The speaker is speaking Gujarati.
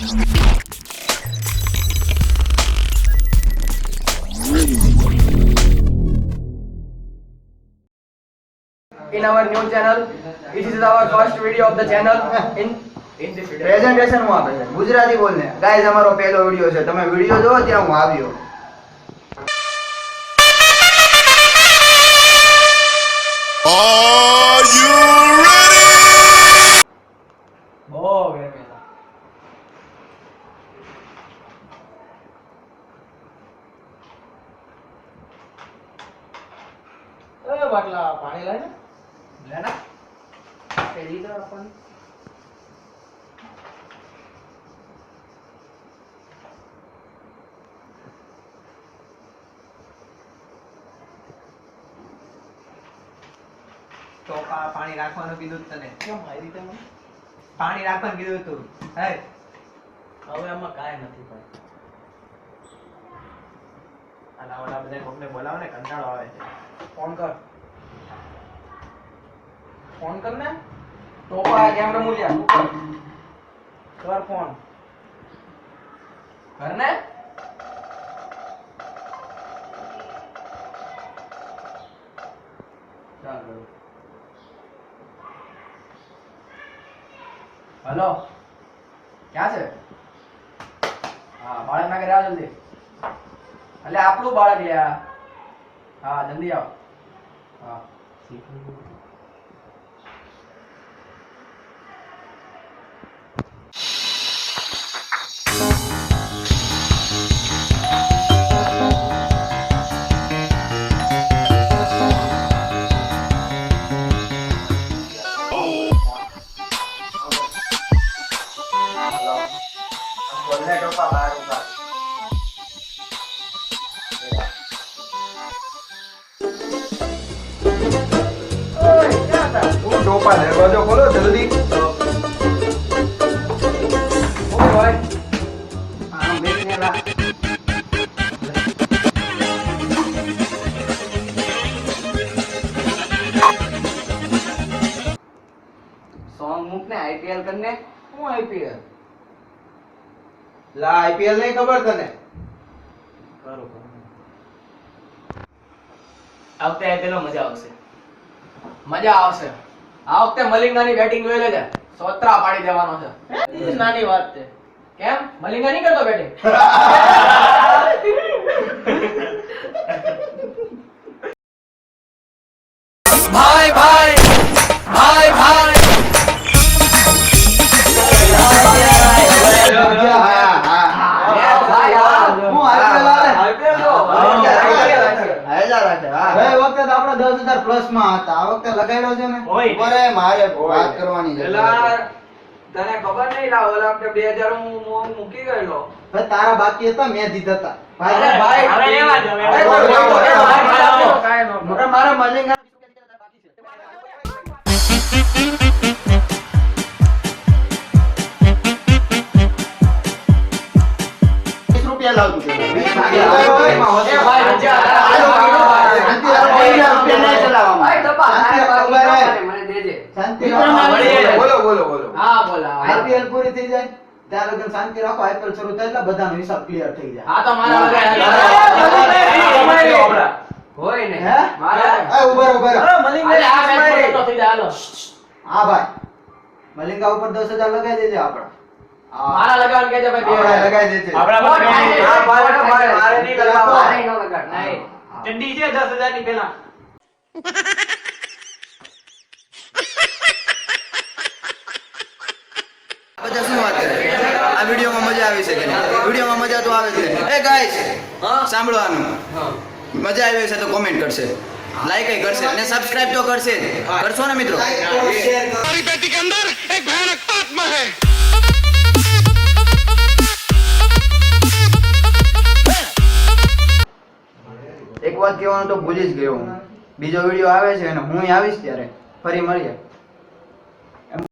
In our new channel, this is our first video of the channel. In this video, presentation હું આપે છે ગુજરાતી બોલને ગાઈઝ અમારો પહેલો વિડિયો છે તમે વિડિયો જોવો ત્યાં હું આવ્યો Are you ready? બહુ ગરમી છે. બાટલા પાણી લાય ને પેલી તો આપણને તો પાણી રાખવાનું કીધું તને કેમ મારી રીતે મને પાણી રાખવાનું કીધું તું હે હવે આમાં કાંઈ નથી ભાઈ. આલા વાળા બધા કોકને બોલાવો ને કંટાળો આવે છે ફોન કર ને ટોપા કેમ રમુલિયા તું કર ફોન કર ને ચાલ કરું. હેલો ક્યાં છે? હા બાળક ના ઘરે આવ જલ્દી. એટલે આપણું બાળક લ્યા. હા જલ્દી આવ. હા બોલને ટોપા બહાર ઉભા ઓય ક્યાં હતા? હું ટોપા દરવાજો ખોલો જલ્દી ઓય ભાઈ આમ બેસીને લા સોંગ મૂક ને આઈપીએલ કરને. હું આઈપીએલ લા આઈપીએલ નહીં ખબર તને કરું આ વખતે આઈપીએલ મજા આવશે. મજા આવશે. આ વખતે મલિંગાની બેટિંગ જોઈ લેજે. સોત્રા પાડી દેવાનો છે. નાની વાત છે. કેમ મલિંગા નહીં કરતો બેટિંગ? ભાઈ ભાઈ ભાઈ ભાઈ પ્લસ માં હતા આ વખતે લગાડ્યો છે ને ઓય. બરે મારે વાત કરવાની છે તને ખબર નહીં લા ઓલા વખતે 2000 હું મૂકી ગયેલો. ભાઈ તારા બાકી હતા મેં દીધા હતા અરે ભાઈ હવે રહેવા દો, હવે મારા મલિંગા ₹20 લાવતું છે. હા બોલા. આઈપીએલ પૂરી થઈ જાય ત્યાં લગન શાંતિ રાખો આઈપીએલ શરૂ થાય એટલે બધાનો હિસાબ ક્લિયર થઈ જાય હા તો મારા હોય ને હે મારા એ ઉભા રહો, ઉભા રહો. અરે આ મેચ તો થઈ જાય હાલો. હા ભાઈ મલિંગા ઉપર 10,000 લગાવી દેજે આપડા મારા લગાવવાનું કહેજે ભાઈ આપડા લગાવી દેજે આપડા મારે નહીં નહીં લગાડ નહીં. ચડ્ડી છે 10,000 ની પેલા બધા શું વાત કરે આ વિડીયોમાં મજા આવી છે કે નહીં વિડીયોમાં મજા તો આવે છે એ ગાઈસ સાંભળવાનું મજા આવી છે તો કોમેન્ટ કરશે લાઈક કરશે અને સબસ્ક્રાઇબ તો કરશે જ. કરશો ને મિત્રો हमारी बेटी के अंदर एक भयानक आत्मा है. એક વાત કહેવાનું તો ભૂલી જ ગયો હું બીજો વિડીયો આવે છે અને હું આવીશ ત્યારે ફરી મળીએ